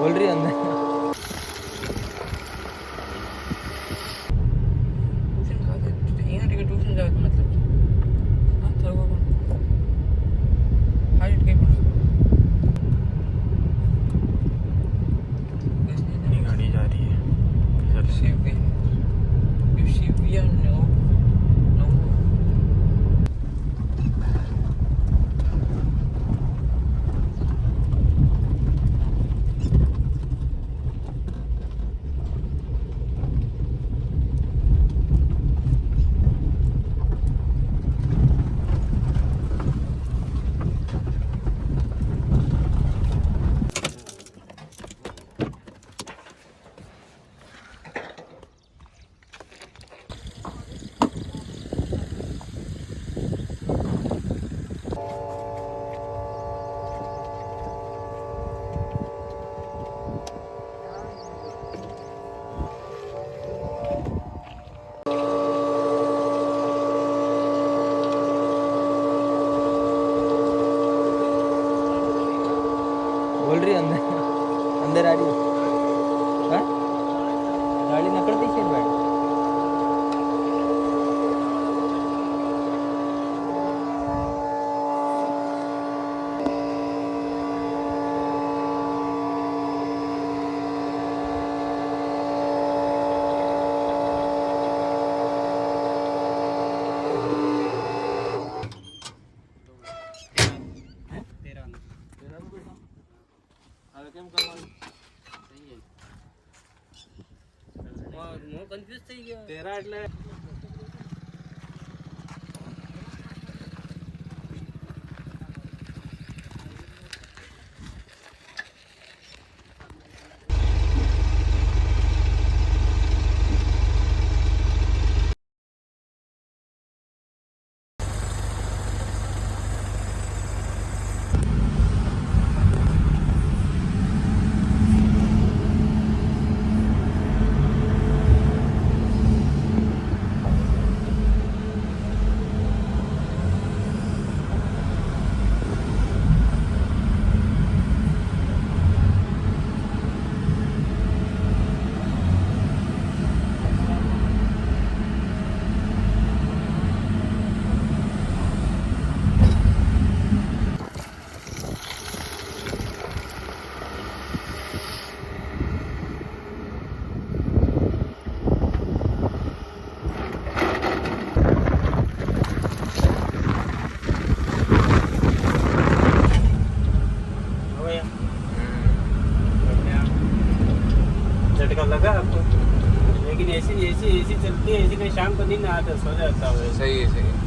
बोल रही है अंदर। ट्यूशन का यहाँ टिकट ट्यूशन जाओ मतलब हाँ थोड़ा हाइट कहीं पड़ा गाड़ी जा रही है शिविया नो नो बोल रही है अंदर अंदर आ रही है हाँ गाड़ी नकळती शेत बाहेर कन्फ्यूज થઈ ગયો तेरा એટલે झटका लगा आपको लेकिन ऐसी चलती है ऐसी कहीं शाम को दिन आता सो जाता है सही है